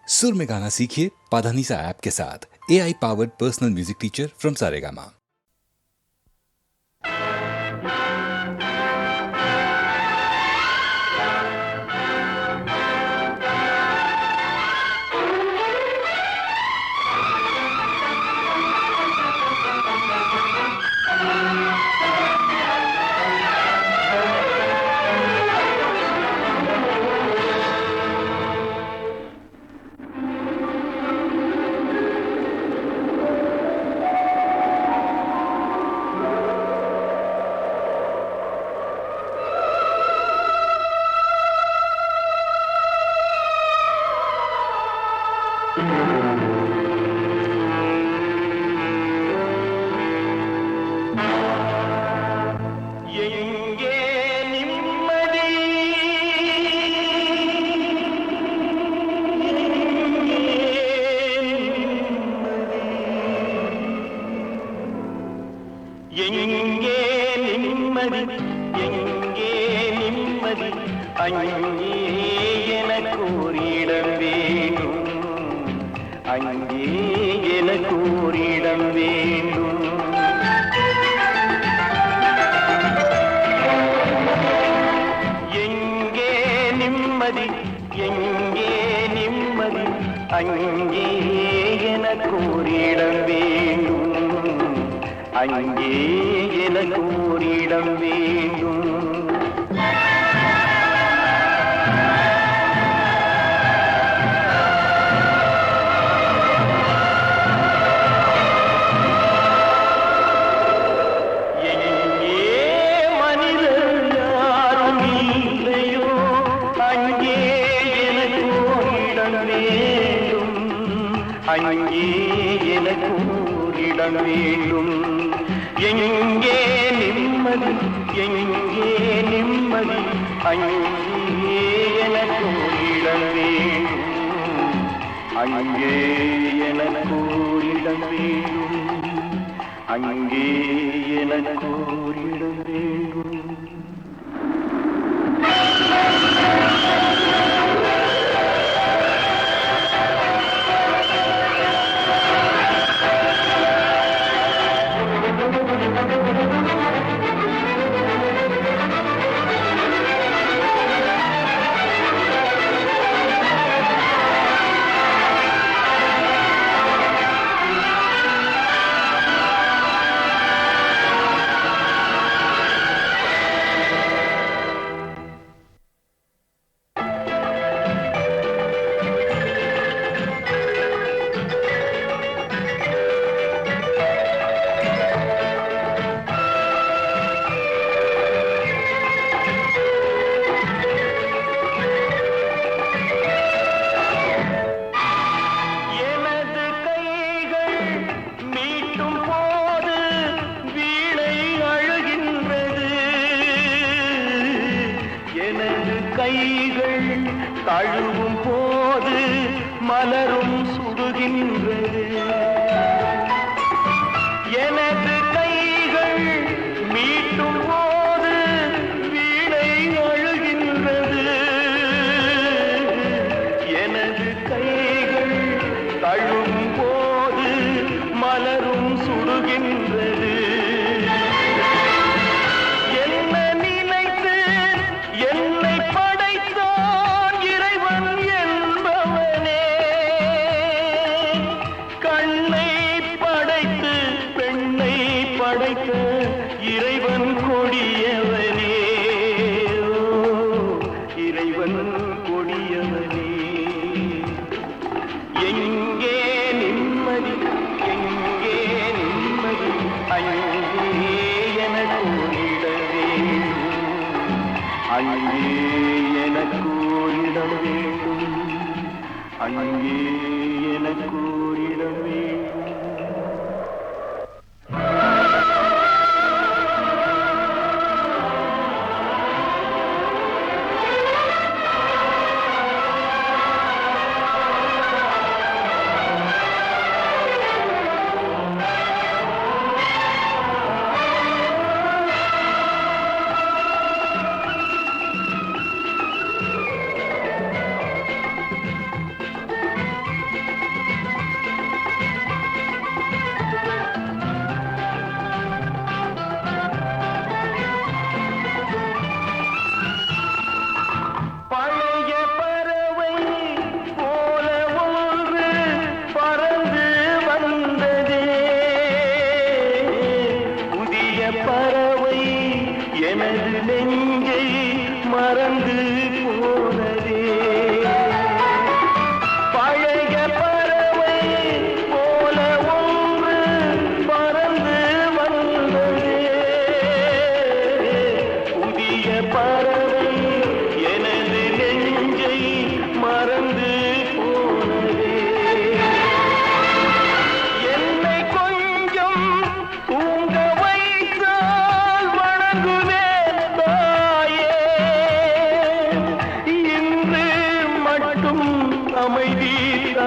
सुर में गाना सीखिए पाधानीसा ऐप के साथ। AI powered personal music teacher from Saregama.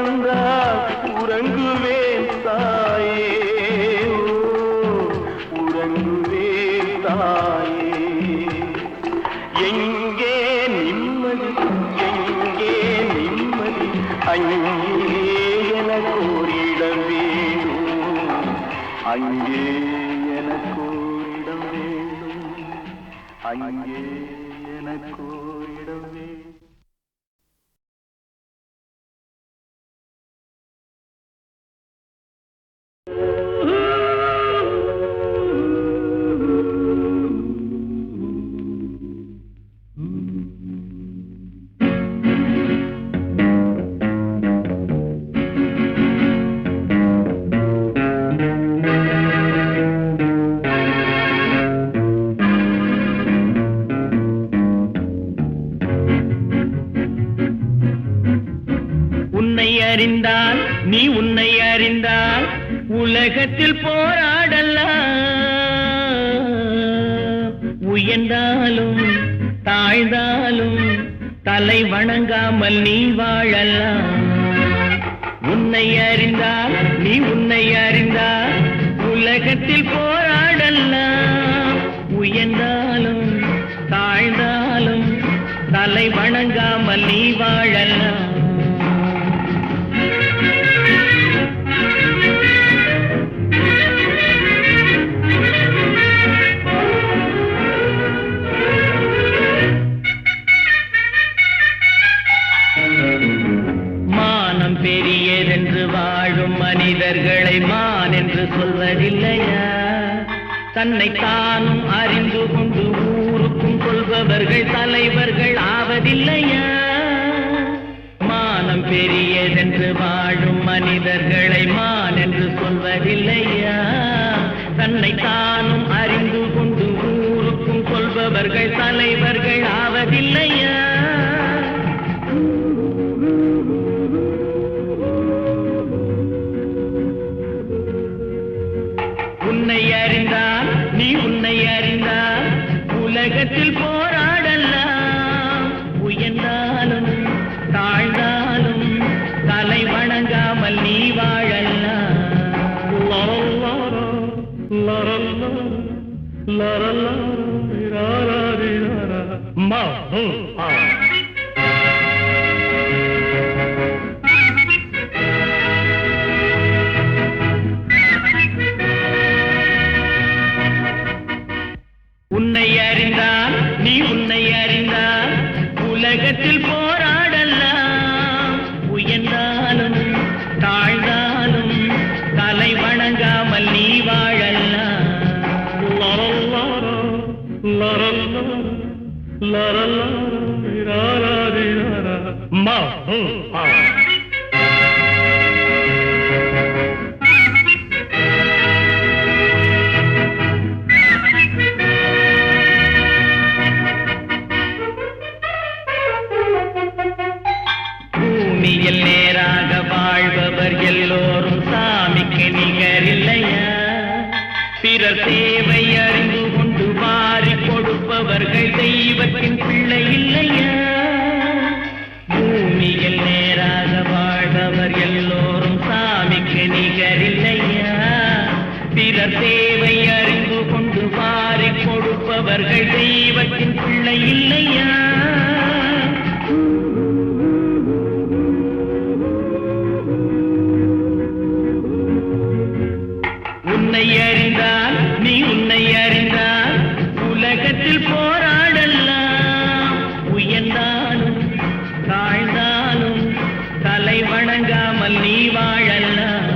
வந்தால் உறங்குவேன் தாயே, உறங்குவேன் தாயே. எங்கே நிம்மதி, எங்கே நிம்மதி, அங்கே எனக்கு ஓரிடம் வேண்டும், அங்கே எனக்கு ஓரிடம் வேண்டும், அங்கே எனக்கு ஓரிடம் வேண்டும். அறிந்தால் நீ உன்னை அறிந்தால் உலகத்தில் போராடலாம், உயர்ந்தாலும் தாழ்ந்தாலும் தலை வணங்காமல் நீ வாழலாம். உன்னை அறிந்தால் நீ உன்னை அறிந்தால் உலகத்தில் போராடலாம், உயர்ந்தாலும் தாழ்ந்தாலும் தலை வணங்காமல் நீ வாழலாம். பெரியதென்று வாழும் மனிதர்களை மான் என்று சொல்வதில்லையா? தன்னை தானும் அறிந்து கொண்டு ஊருக்கும் கொள்பவர்கள் தலைவர்கள் ஆவதில்லையா? மானம் பெரியதென்று வாழும் மனிதர்களை மான் என்று சொல்வதில்லையா? தன்னை தானும் அறிந்து கொண்டு ஊருக்கும் கொள்பவர்கள் தலைவர்கள் ஆவதில்லையா? உன்னை அறிந்தால் நீ உன்னை அறிந்தால் உலகத்தில் போராடலாம், உயர்ந்தாலும் தாழ்ந்தாலும் தலை வணங்காமல் நீ வாழலாம். உன்னை அறிந்தால் நீ உன்னை அறிந்தால் உலகத்தில் போராடலாம், உயர்ந்தாலும் தாழ்ந்தாலும் தலை வணங்காமல் நீ வாழலாம். பூமியில் நேராக வாழ்பவர் எல்லோரும் சாமிக்கு நிகரில்லையா? பிறர் தேவை அறிந்து கொண்டு வாரி கொடுப்பவர்கள் தெய்வத்தின் பிள்ளை இல்லையா? பூமியில் நேராக வாழ்பவர் எல்லோரும் சாமிக்கு நிகரில்லையா? பிறர் தேவை அறிந்து கொண்டு வாரி கொடுப்பவர்கள் தெய்வத்தின் பிள்ளை இல்லையா? உன்னை அறிந்தால் நீ உன்னை அறிந்தால் உலகத்தில் போராடலாம், உயர்ந்தாலும் தாழ்ந்தாலும் தலை வணங்காமல் நீ வாழலாம்.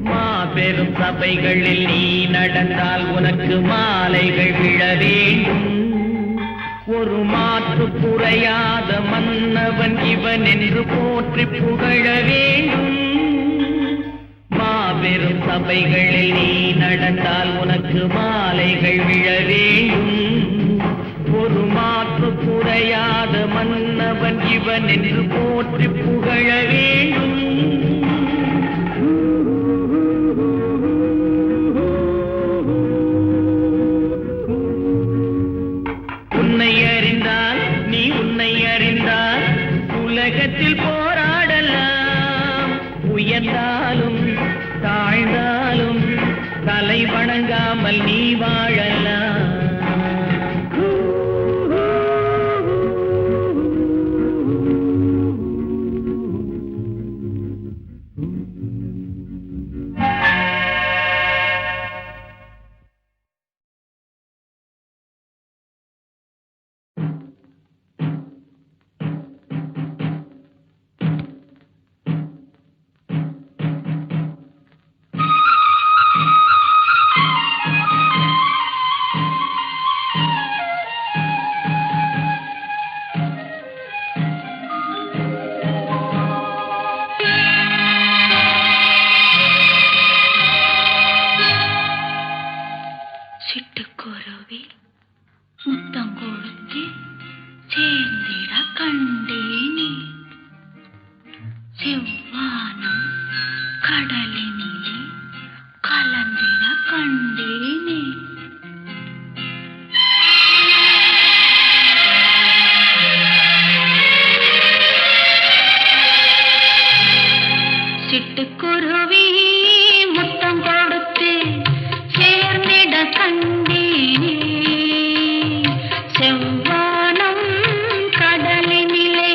மாபெரும் சபைகளில் நீ நடந்தால் உனக்கு மாலைகள் விழ வேண்டும், ஒரு மாற்று குறையாத மன்னவன் இவன் என்று போற்றி புகழ வேண்டும். மாபெரும் சபைகளில் நீ நடந்தால் உனக்கு மாலைகள் விழ வேண்டும், சிவன் என்று போற்றி புகழ வேண்டும். உன்னை அறிந்தால் நீ உன்னை அறிந்தால் உலகத்தில் போராடலாம். உயர்ந்தாலும் தாழ்ந்தாலும் தலை வணங்காமல் நீ வாழலாம். சிட்டுக்குருவி முத்தம் கொடுத்து சேர்ந்திட கண்டேனே. செவ்வானம் கடலினிலே கலந்திட கண்டேனே. சிட்டுக்குருவி முத்தம் கொடுத்து சேர்ந்திட கண்டேனே. செவ்வானம் கடலினிலே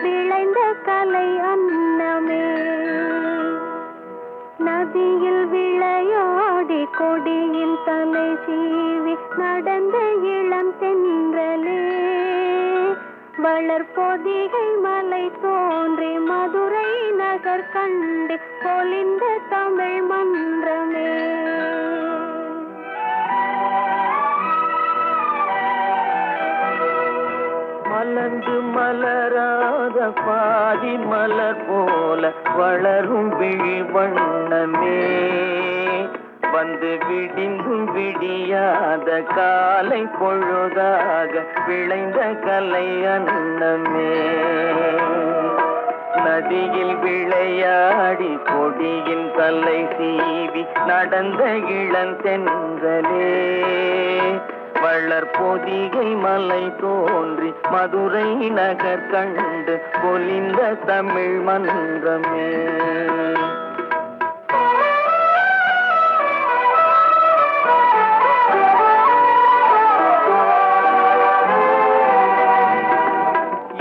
விளைந்த கலை அன்னமே. நதியில் விளையாடி கொடியின் தலை சீவி நடந்த இளம் தென்றலே. வளர்பொதிகை மலை தோன்றி மதுரை நகர் கண்டு பொலிந்த தமிழ் மன்றமே. மலர்ந்து மலராத பாதி மலர் போல வளரும் விழி வண்ணமே. வந்து விடிந்தும் விடியாத காலை பொழுதாக விளைந்த கலை அன்னமே. நதியில் விளையாடி கொடியின் தலை சீவி நடந்த இளந்தென்றலே. வளர்பொதிகை மலை தோன்றி மதுரை நகர் கண்டு பொலிந்த தமிழ் மன்றமே.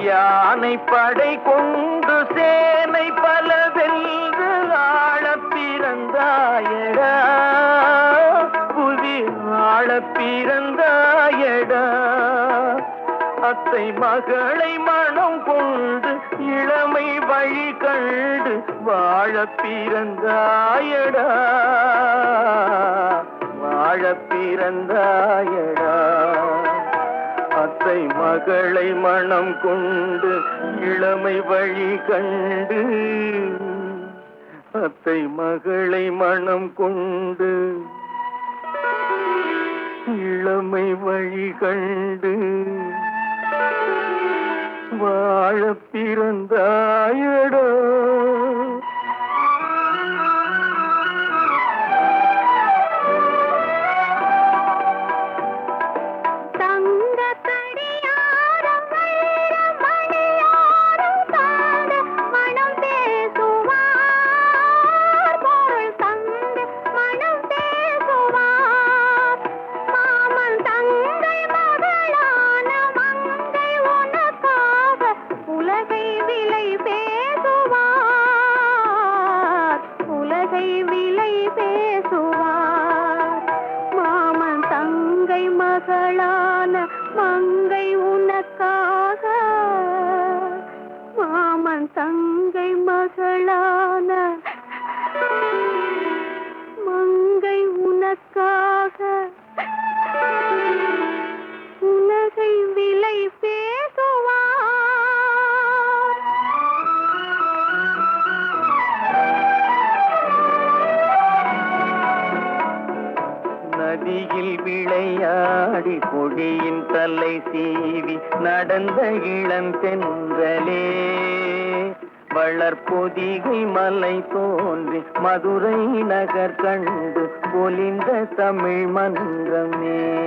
யானை படை கொண்டு சேனை பல வென்று ஆளப் பிறந்தாயடா. புவி ஆளப் பிறந்தாயடா. அத்தை மகளை மனம் கொண்டு இளமை வழி கண்டு வாழப் பிறந்தாயடா. வாழப் பிறந்தாயடா. அத்தை மகளை மனம் கொண்டு இளமை வழி கண்டு. அத்தை மகளை மனம் கொண்டு இளமை வழி கண்டு வாழப் பிறந்தாயடா. மங்கை உனக்காக. மாமன் தங்கை மகளான மங்கை உனக்காக உலகை விலை பேசுவார். நதியில் விளையாடி கொடியின் தலை சீவி நடந்த இளந்தென்றலே. வளர்பொதிகை மலை தோன்றி மதுரை நகர் கண்டு பொலிந்த தமிழ் மன்றமே.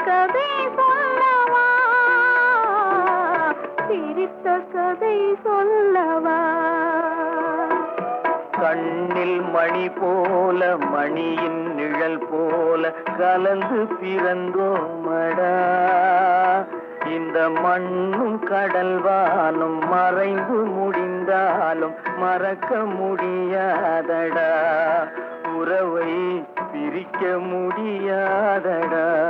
கதை சொல்லவா, சிரித்த கதை சொல்லவா. கண்ணில் மணி போல மணியின் நிழல் போல கலந்து பிறந்தோமடா. இந்த மண்ணும் கடல்வானும் மறைந்து முடிந்தாலும் மறக்க முடியாதடா. உறவை பிரிக்க முடியாதடா.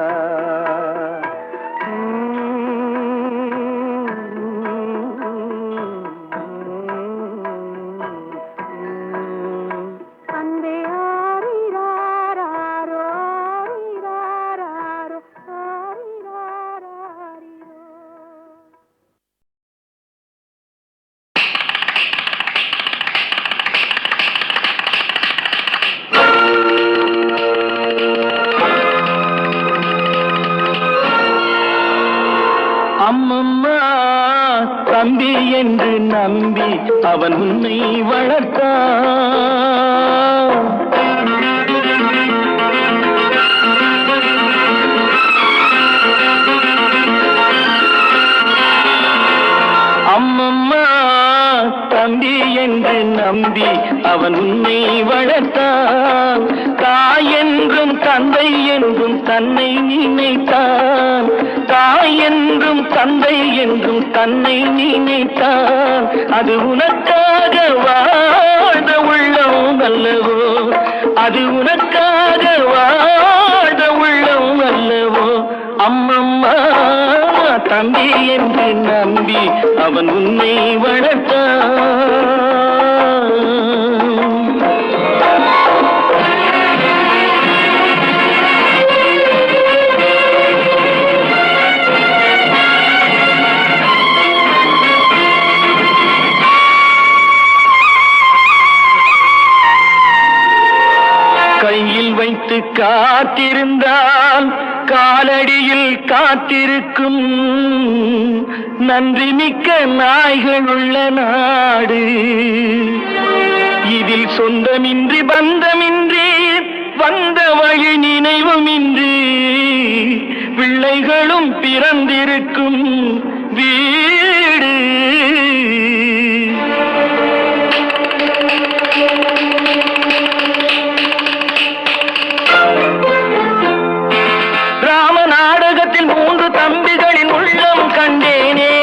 தம்பி என்று நம்பி அவன் உன்னை வளர்த்தான். அம்மம்மா தம்பி என்று நம்பி அவன் உன்னை வளர்த்தான். தாய் என்றும் தந்தை என்றும் தன்னை நினைத்தான். தாய் என்றும் தந்தை என்றும் தன்னை நினைத்தான். அது உனக்காக வாழ்ந்த உள்ளம் அல்லவோ, அது உனக்காக வாழ்ந்த உள்ளம் அல்லவோ. அம்மம்மா தம்பி என்று நம்பி அவன் உன்னை வளர்த்தான். கையில் வைத்து காத்திருந்தால் காலடியில் காத்திருக்கும் நன்றி மிக்க நாய்கள் உள்ள நாடு. இதில் சொந்தமின்றி பந்தமின்றி வந்த வழி நினைவுமின்றி பிள்ளைகளும் பிறந்திருக்கும் வீடு. தம்பிகளின் உள்ளம் கண்டேனே,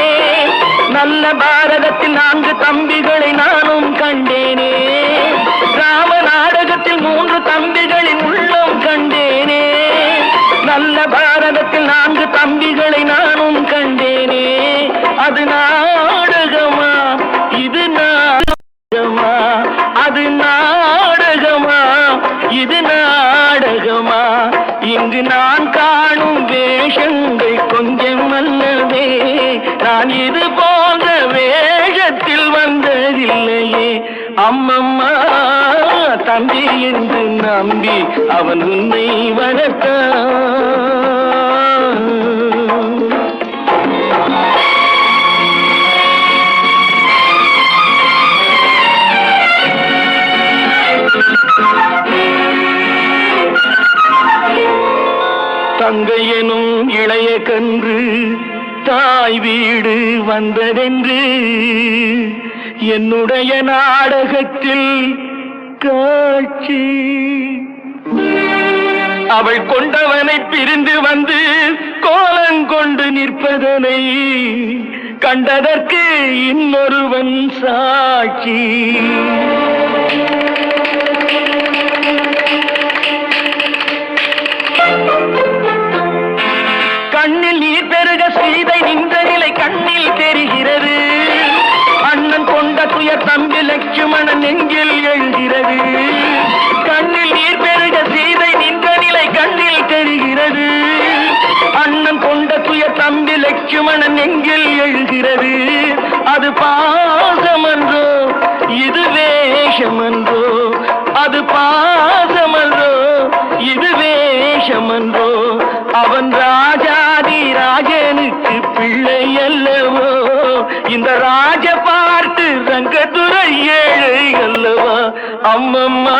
நல்ல பாரதத்தில் 4 தம்பிகளை நானும் கண்டேனே. ராம நாடகத்தில் 3 தம்பிகளின் உள்ளம் கண்டேனே, நல்ல பாரதத்தில் 4 தம்பிகளை நானும் கண்டேனே. அது நாடகமா, இது நாடகமா, அது நாடகமா, இது நாடகமா. இங்கு நான் காணும் வேஷங்கள் கொஞ்சம் அல்லவே, நான் இது போன்ற வேஷத்தில் வந்ததில்லையே. அம்மம்மா தம்பி என்று நம்பி அவன் உன்னை வளர்த்தான். தங்கை எனும் இளைய கன்று தாய் வீடு வந்ததென்று என்னுடைய நாடகத்தில் காட்சி. அவள் கொண்டவனை பிரிந்து வந்து கோலங்கொண்டு நிற்பதனை கண்டதற்கு இன்னொருவன் சாட்சி. கண்ணில் நீர் பெருக சீதை நின்ற நிலை கண்ணில் தெரிகிறது. அண்ணன் கொண்ட துயர் தம்பி லட்சுமணன் நெஞ்சில் எழுகிறது. கண்ணில் நீர் பெருக சீதை நின்ற நிலை கண்ணில் தெரிகிறது. அண்ணன் கொண்ட துயர் தம்பி லட்சுமணன் நெஞ்சில் எழுகிறது. அது பாசமன்றோ, இது வேஷமன்றோ, அது பாசமன்றோ, இது வேஷமன்றோ. அவன் ராஜாதி ராஜனுக்கு பிள்ளை அல்லவோ, இந்த ராஜ பார்த்து ரங்கத்துறை ஏழை அல்லவா. அம்மம்மா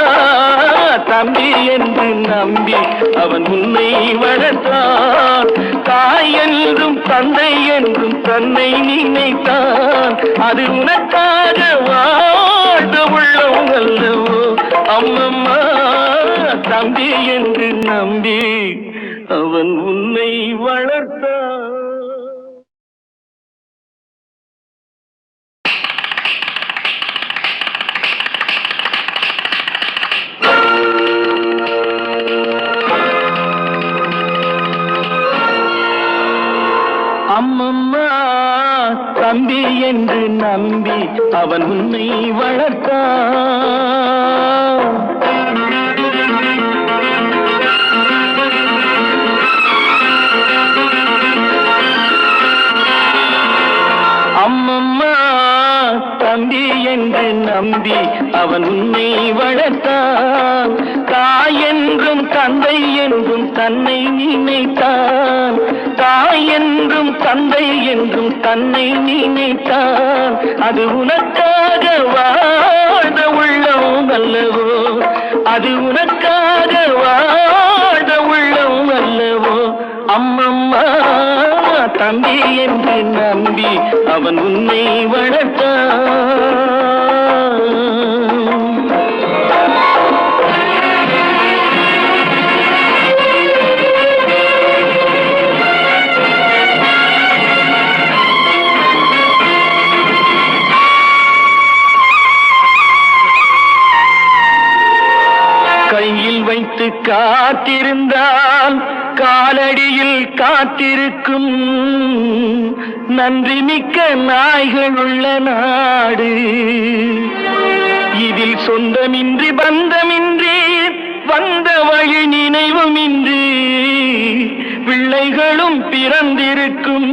தம்பி என்று நம்பி அவன் உன்னை வளர்த்தான். தாய் என்றும் தந்தை என்றும் தன்னை நினைத்தான். அது உனக்காக வாழ்ந்த உள்ளம் அல்லவோ. அம்மம்மா தம்பி என்று நம்பி அவன் உன்னை வளர்த்தான். அம்மம்மா தம்பி என்று நம்பி அவன் உன்னை வளர்த்தான். அம்மம்மா தம்பி என்று நம்பி அவன் உன்னை வளர்த்தான். தாய் என்றும் என்றும் தந்தை என்றும் தன்னை நினைத்தான், தாய் என்றும் தந்தை என்றும் தன்னை நினைத்தான். அது உனக்காக வாழ்ந்த உள்ளம் அல்லவோ, அது உனக்காக வாழ்ந்த உள்ளம் அல்லவோ. அம்மம்மா தம்பி என்று நம்பி அவன் உன்னை வளர்த்தான். கையில் வைத்து காத்திருந்தால் காலடியில் காத்திருக்கும் நன்றி மிக்க நாய்கள் உள்ள நாடு. இதில் சொந்தமின்றி பந்தமின்றி வந்த வழி நினைவுமின்றி பிள்ளைகளும் பிறந்திருக்கும்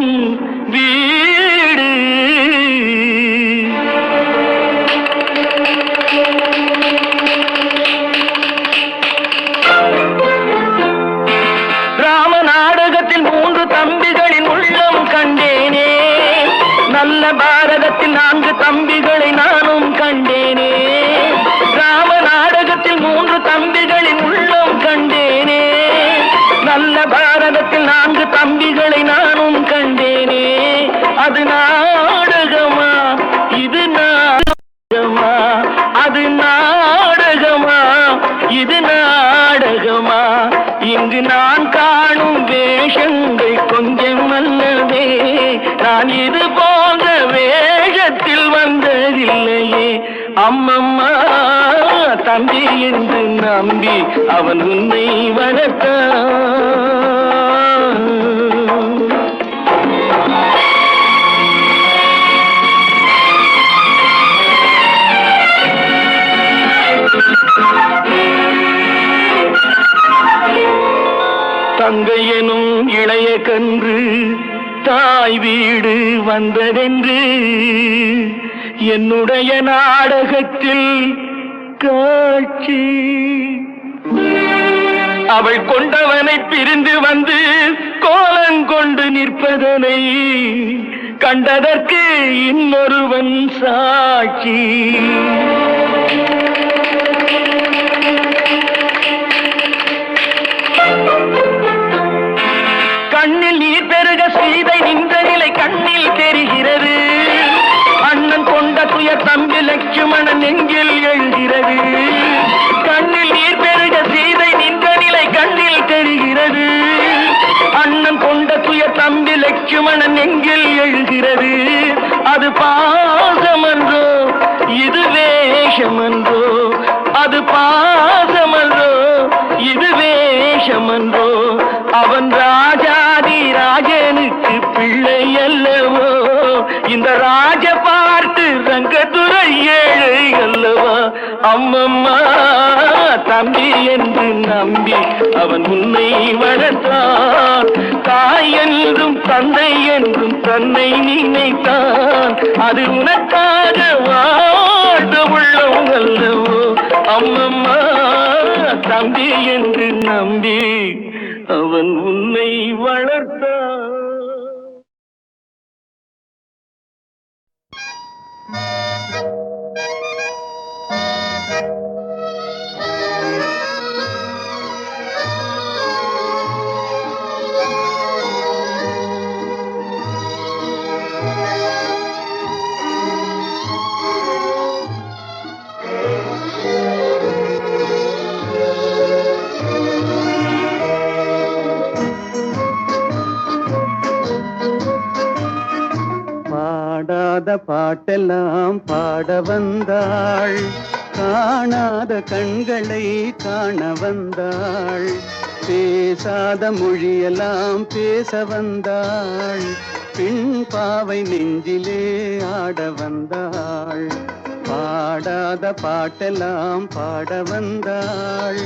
வீடு. நாடகத்தில் 3 தம்பிகளின் உள்ளம் கண்டேனே, நல்ல பாரதத்தில் 4 தம்பிகளை நானும் கண்டேனே. ராம நாடகத்தில் 3 தம்பிகளின் உள்ளம் கண்டேனே, நல்ல பாரதத்தில் 4 தம்பிகளை நானும் கண்டேனே. அது நாடகமா, இது நாடகமா, அது நாடகமா, இது நாடகமா. இங்கு நான் காணும் வேஷங்கள் கொஞ்சம் அல்லவே, நான் இது போன்ற வேஷத்தில் வந்ததில்லையே. அம்மம்மா தம்பி என்று நம்பி அவன் உன்னை வளர்த்தான். தங்கையனும் இளைய கன்று தாய் வீடு வந்ததென்று என்னுடைய நாடகத்தில் காட்சி. அவள் கொண்டவனை பிரிந்து வந்து கோலங்கொண்டு நிற்பதனை கண்டதற்கு இன்னொருவன் சாட்சி. கண்ணில் நீர் பெருக சீதை நின்ற நிலை கண்ணில் தெரிகிறது. அண்ணன் கொண்ட துயர் தம்பி லட்சுமணன் நெஞ்சில் எழுகிறது. கண்ணில் நீர் பெருக சீதை நின்ற நிலை கண்ணில் தெரிகிறது. அண்ணன் கொண்ட துயர் தம்பி லட்சுமணன் நெஞ்சில் எழுகிறது. அது பாசமன்றோ, இது வேஷமன்றோ, அது பாசமன்றோ, இது வேஷமன்றோ. அவன் ராஜாதி ராஜனுக்கு பிள்ளை அல்லவோ, இந்த ராஜ பார்த்து ரங்கத்துறை ஏழை அல்லவா. அம்மம்மா தம்பி என்று நம்பி அவன் உன்னை வளர்த்தான். தாய் என்றும் தந்தை என்றும் தன்னை நினைத்தான். அது உனக்காக வாழ்ந்த உள்ளம் அல்லவோ. அம்மம்மா தம்பி என்று நம்பி அவன் உன்னை வளர்த்தான். பாடாத பாட்டெல்லாம் பாட வந்தாள், காணாத கண்களை காண வந்தாள், பேசாத மொழியெல்லாம் பேச வந்தாள், பெண் பாவை நெஞ்சிலே ஆட வந்தாள். பாடாத பாட்டெல்லாம் பாட வந்தாள்,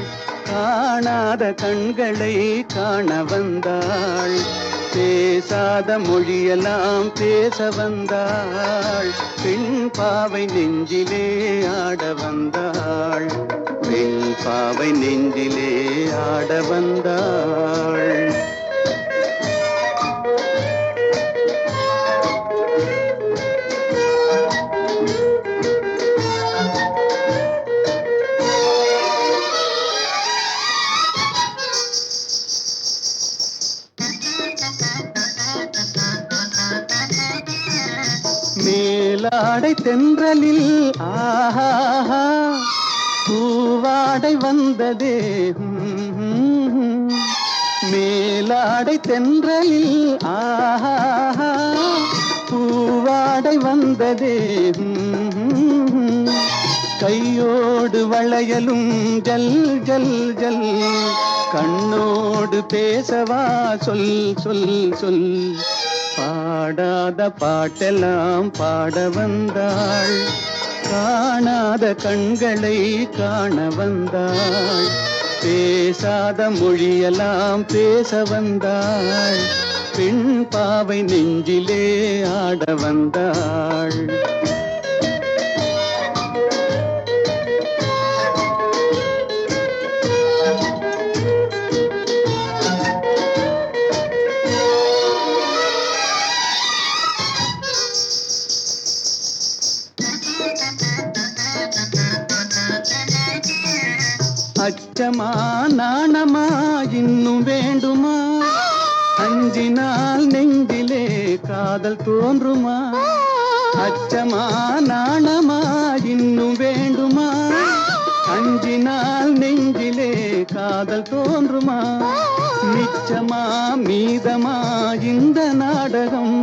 காணாத கண்களை காண வந்தாள், பேசாத மொழியெல்லாம் பேச வந்தாள். பெண் பாவை நெஞ்சிலே ஆட வந்தாள். பெண் பாவை நெஞ்சிலே ஆட வந்தாள். மேலாடை தென்றலில் ஆஹா பூவாடை வந்ததே. மேலாடை தென்றலில் ஆஹா பூவாடை வந்ததே. கையோடு வளையலும் ஜல் ஜல் ஜல். கண்ணோடு பேசவா சொல் சொல் சொல். பாடாத பாட்டெல்லாம் பாட வந்தாள். காணாத கண்களை காண வந்தாள். பேசாத மொழியெல்லாம் பேச வந்தாள். பெண் பாவை நெஞ்சிலே ஆட வந்தாள். அச்சமா நாணமா இன்னும் வேண்டுமா? அஞ்சினால் நெஞ்சிலே காதல் தோன்றுமா? அச்சமா நாணமா இன்னும் வேண்டுமா? அஞ்சினால் நெஞ்சிலே காதல் தோன்றுமா? மிச்சமா மீதமா இந்த நாடகம்?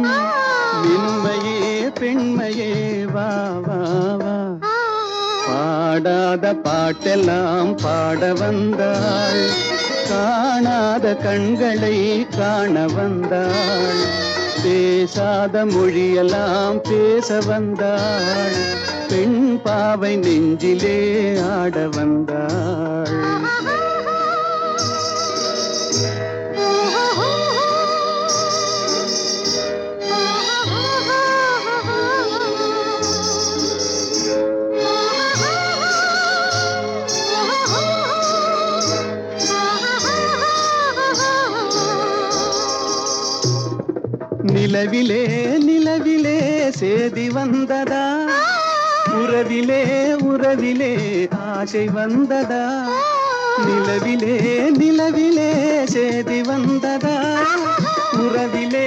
மென்மையே பெண்மையே வா வா வா. பாடாத பாட்டெல்லாம் பாட வந்தாள். காணாத கண்களை காண வந்தாள். பேசாத மொழியெல்லாம் பேச வந்தாள். பெண் பாவை நெஞ்சிலே ஆட வந்தாள். நிலவிலே நிலவிலே சேதி வந்ததா? உறவிலே உறவிலே ஆசை வந்ததா? நிலவிலே நிலவிலே சேதி வந்ததா? உறவிலே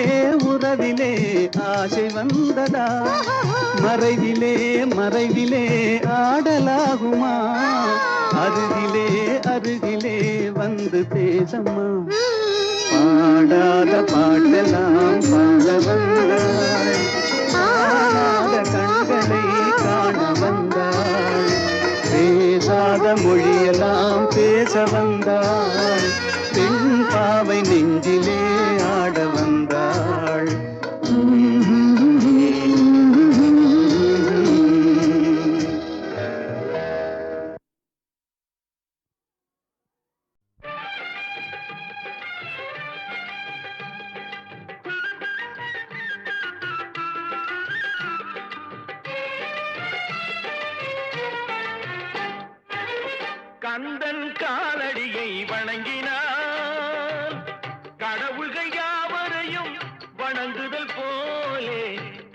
உறவிலே ஆசை வந்ததா? மறைவிலே மறைவிலே ஆடலாகுமா? அருகிலே அருகிலே வந்து பேசம்மா. பாடாத பாட்டெல்லாம் பாட வந்தாள். காணாத கண்களை காண வந்தாள். பேசாத மொழியெல்லாம் பேச வந்தாள். பெண் பாவை நெஞ்சிலே ஆட வந்தாள். கந்தன் காலடியை வணங்கினார். கடவுள்கள் யாவரையும் வணங்குதல் போலே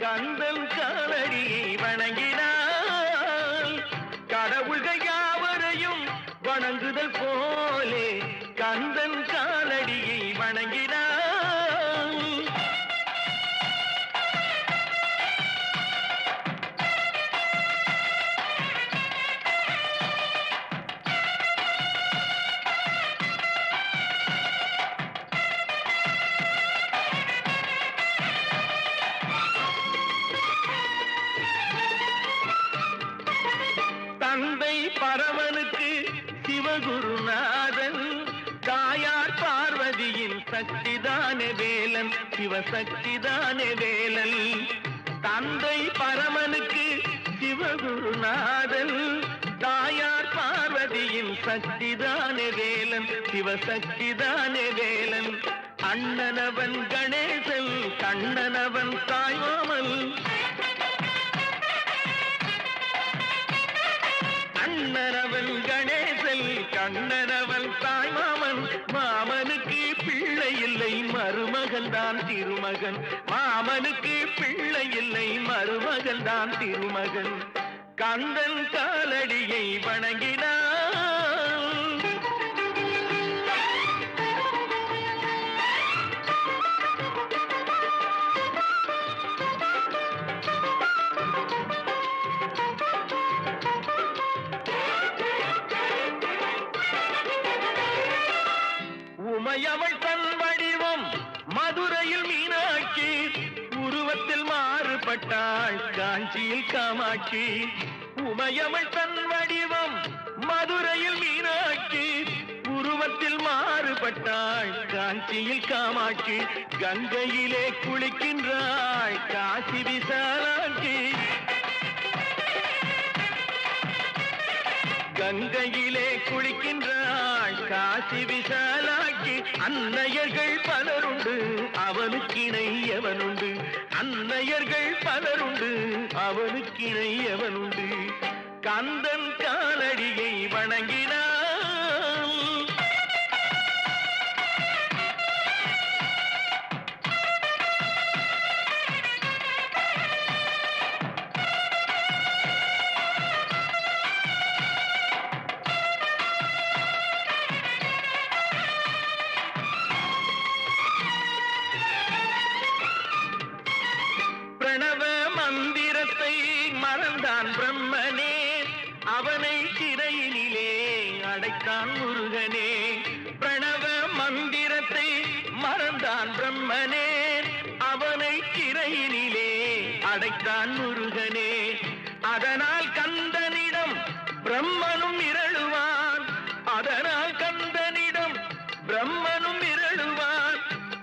கந்தன் காலடியை வணங்கினார். கடவுள்கள் யாவரையும் வணங்குதல் போலே கந்தன் காலடியை வணங்கினார். தந்தை பரமனுக்கு சிவகுருநாதன், தாயார் பார்வதியின் சக்திதானே வேலன், சிவசக்திதானே வேலன். தந்தை பரமனுக்கு சிவகுருநாதன், தாயார் பார்வதியின் சக்திதானே வேலன், சிவசக்திதானே வேலன். அண்ணனவன் கணேசன் கண்ணனவன் தாய்மாமன் அண்ணனவன் கணேசன் கண்ணனவன் தாய்மாமன் மாமனுக்கு பிள்ளை இல்லை மருமகன் தான் திருமகன் மாமனுக்கு பிள்ளை இல்லை மருமகன் தான் திருமகன் கந்தன் காலடியை வணங்கினான் உமையவள் தன் வடிவம் மதுரையில் மீனாட்சி உருவத்தில் மாறுபட்டாள் காஞ்சியில் காமாட்சி உமையவள் தன் வடிவம் மதுரையில் மீனாட்சி உருவத்தில் மாறுபட்டாள் காஞ்சியில் காமாட்சி கங்கையிலே குளிக்கின்றாள் காசி விசாலாட்சி கங்கையிலே குளிக்கின்றாள் காசி விசாலாட்சி அன்னையர்கள் பலருண்டு அவனுக்கிணை எவனுண்டு அன்னையர்கள் பலருண்டு அவனுக்கிணை எவனுண்டு கந்தன் காலடியை வணங்கினான் பிரணவ மந்திரத்தை மறந்தான் பிரம்மனே அவனை சிறையினிலே அடைத்தான் முருகனே பிரணவ மந்திரத்தை மறந்தான் பிரம்மனே அவனை சிறையினிலே அடைத்தான் முருகனே அதனால் கந்தனிடம் பிரம்மனும் இரழுவான் அதனால் கந்தனிடம் பிரம்மனும் இரழுவான்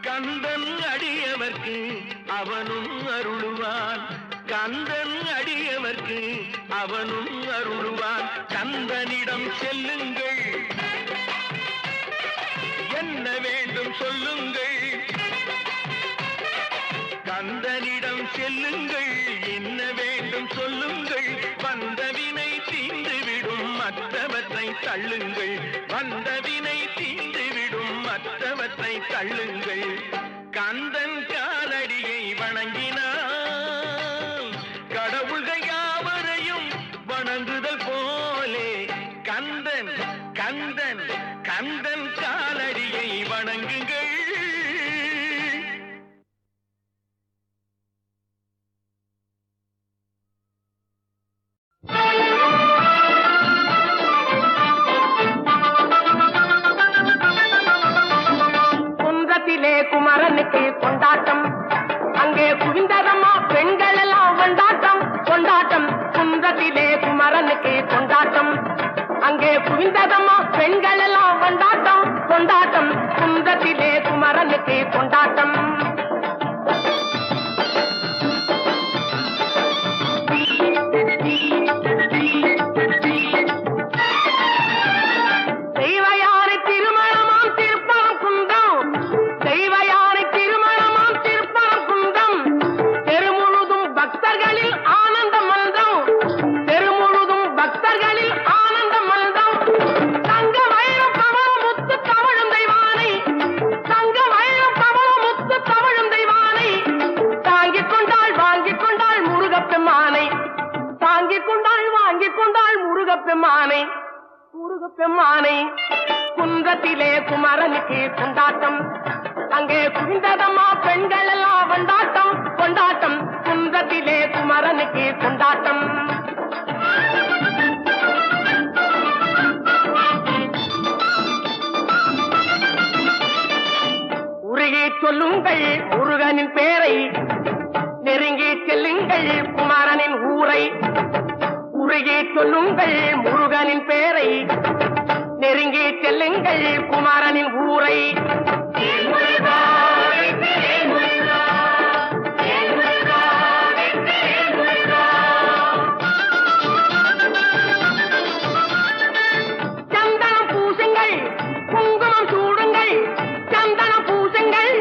கந்தன் அடியவர்க்கு அவனும் அருளுவான் கந்தன் அடியவர்க்கு அவனும் அருளுவான் கந்தனிடம் செல்லுங்கள் என்ன வேண்டும் சொல்லுங்கள் கந்தனிடம் செல்லுங்கள் என்ன வேண்டும் சொல்லுங்கள் வந்தவினை தீர்ந்துவிடும் மற்றவற்றை தள்ளுங்கள் வந்தவினை தீர்ந்துவிடும் மற்றவற்றை தள்ளுங்கள் கந்தன் காலடியை வணங்கினான் கடவுள்கள் யாவரையும் வணங்குதல் போலே கந்தன் கந்தன் கந்தன் காலடியை வணங்குங்கள் குன்றத்திலே குமரனுக்கு கொண்டாட்டம் அங்கே குவிந்ததம்மா பெண்கள் எல்லாம் கொண்டாட்டம் கொண்டாட்டம் குன்றத்திலே குமரனுக்கு கொண்டாட்டம் அங்கே குவிந்ததம்மா பெண்கள் எல்லாம் கொண்டாட்டம் கொண்டாட்டம் குன்றத்திலே குமரனுக்கு கொண்டாட்டம் தெய்வயானை திருமணமாம் திருப்பரம் குன்றம் தெய்வயானை திருமணமாம் திருப்பரம் குன்றம் தெருமுழுதும் பக்தர்களில் ஆனந்த மன்றம் தெருமுழுதும் பக்தர்களில் ஆனந்த மன்றம் தங்க வைரம் பவள முத்து தவழும் தெய்வானை தங்க வைரம் பவள முத்து தவழும் தெய்வானை தாங்கிக் கொண்டாள் வாங்கிக் கொண்டாள் முருகப்பெம்மானை தாங்கிக் கொண்டாள் வாங்கிக் கொண்டாள் முருகப்பெம்மானை முருகப்பெம்மானை குன்றத்திலே குமரனுக்கு கொண்டாட்டம் அங்கே குவிந்ததம்மா பெண்கள் எல்லாம் கொண்டாட்டம் கொண்டாட்டம் குன்றத்திலே குமரனுக்கு கொண்டாட்டம் உருகி சொல்லுங்கள் முருகனின் பேரை நெருங்கி செல்லுங்கள் குமரனின் ஊரை உருகி சொல்லுங்கள் முருகனின் பேரை நெருங்கி செல்லுங்கள் குமரனின் ஊரை சந்தனம் பூசுங்கள் குங்குமம் சூடுங்கள் சந்தனம் பூசுங்கள்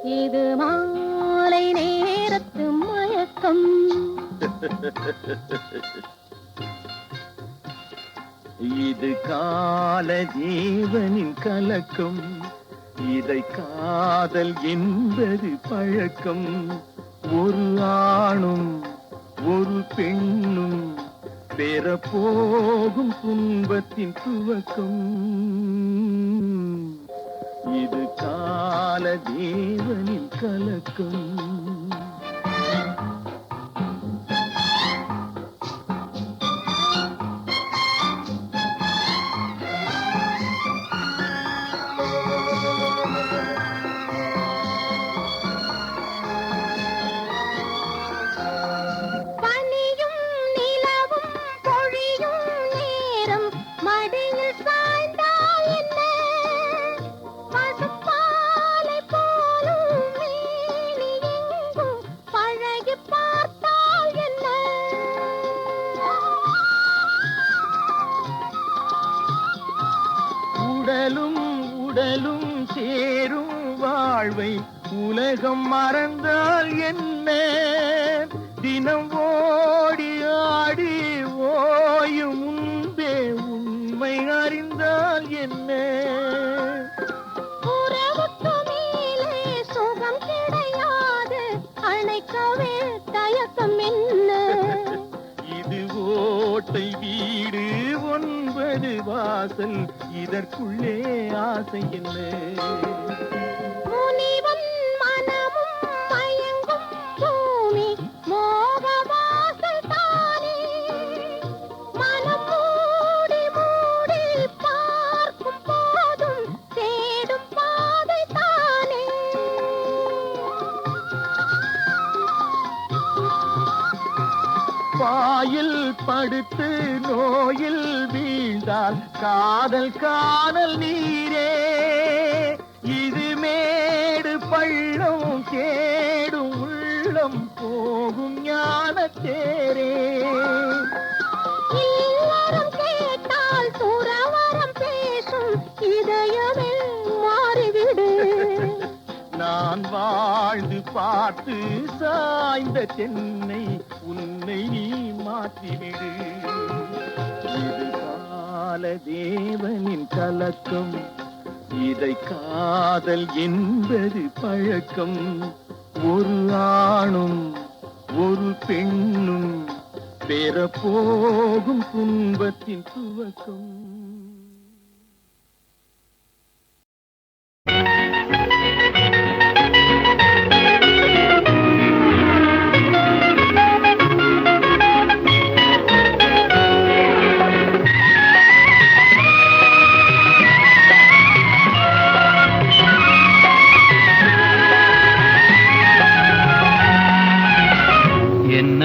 இது மாலை நேரத்து மயக்கம். இது கால ஜீவனின் கலக்கம். இதை காதல் என்பது பழக்கம். ஒரு ஆணும் ஒரு பெண்ணும் பெறப்போகும் துன்பத்தின் துவக்கம். இது கால தேவனின் கலக்கம். உடலும் சேரும் வாழ்வை உலகம் மறந்தால் என்ன? தினம் ஓடி ஆடி ஓயும் முன்பே உண்மை அறிந்தால் என்ன? உறவுக்கு மேலே சுகம் கிடையாது, அணைக்கவே தயக்கம் என்ன? இது ஓட்டை வீடு 9 வாசல், இதற்குள்ளே ஆசை என்ன? முனிவன் மனமும் மயங்கும் பூமி மோக வாசல் தானே. மனம் மூடி மூடி பார்க்கும் போதும் தேடும் பாதை தானே. பாயில் படுத்து நோயில் வீழ்ந்தால் காதல் காணல் நீரே. இது மேடு பள்ளம் கேடும் உள்ளம் போகும் ஞான தேரே. இல்லறம் கேட்டால் துறவறம் பேசும் இதயமே மாறிவிடு. நான் வாழ்ந்து பார்த்து சாய்ந்த சென்னை உன்னை நீ மாற்றிவிடு. இது கால தேவனின் கலக்கம். இதை காதல் என்பது பழக்கம். ஒரு ஆணும் ஒரு பெண்ணும் பெறப்போகும் துன்பத்தின் துவக்கம்.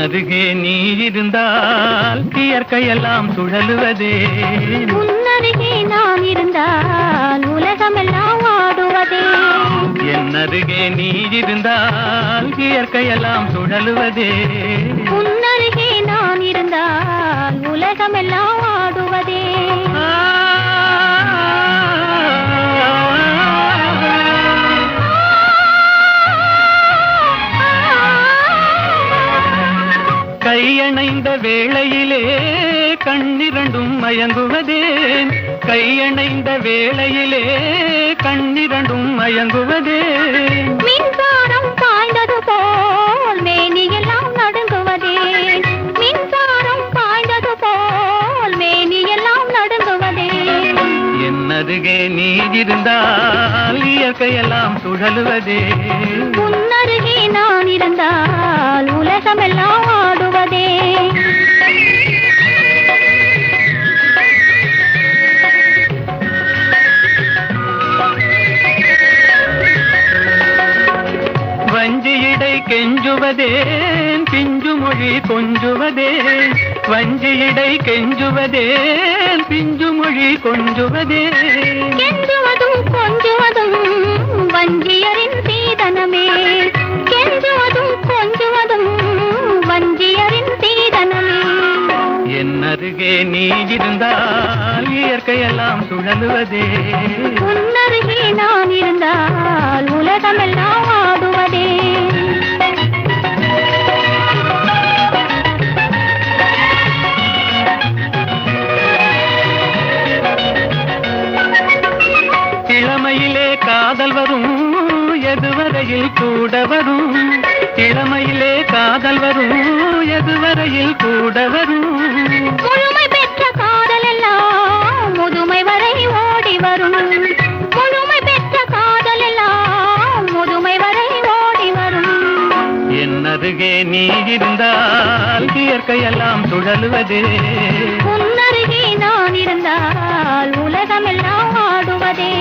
அருகே நீ இருந்தால் இயற்கையெல்லாம் சுழலுவதே. முன்னருகே நான் இருந்தால் உலகமெல்லாம் ஆடுவதே. என் அருகே நீ இருந்தால் இயற்கையெல்லாம் சுழலுவதே. முன்னருகே நான் இருந்தால் உலகமெல்லாம் ஆடுவதே. கையணைந்த வேளையிலே கண்ணிரண்டும் மயங்குவதே. கையணைந்த வேளையிலே கண்ணிரண்டும் மயங்குவதே. மின்சாரம் பாய்ந்தது போல் மேனியெல்லாம் நடுங்குவதே. மின்சாரம் பாய்ந்தது போல் மேனியெல்லாம் நடுங்குவதே. என் அருகே நீ இருந்தால் இயற்கையெல்லாம் சுழலுவதே. முன்னருகே நான் இருந்தால் உலகமெல்லாம் ஆடுவதே. வஞ்சியிடை கெஞ்சுவதேன் பிஞ்சு மொழி கொஞ்சுவதேன். வஞ்சியிடை கெஞ்சுவதேன் பிஞ்சு மொழி கொஞ்சுவதேன். கெஞ்சுவதும் கொஞ்சுவதும் வஞ்சியரின் சீதனமே. கெஞ்சுவதும் கொஞ்சுவதும் வஞ்சியரின் சீதனமே. என் அருகே நீ இருந்தால் இயற்கையெல்லாம் சுழலுவதே. உன்னருகே நான் இருந்தால் உலகமெல்லாம் இளமையிலே காதல் வரும் எதுவரையில் கூட வரும் இளமையிலே காதல் வரும் எதுவரையில் கூட வரும் முழுமை பெற்ற காதல் எல்லாம் முதுமை வரை ஓடி வரும் முழுமை பெற்ற காதல் எல்லாம் முதுமை வரை ஓடி வரும் என் அருகே நீ இருந்தால் இயற்கையெல்லாம் சுழலுவதே உன்னருகே நான் இருந்தால் உலகமெல்லாம் ஆடுவதே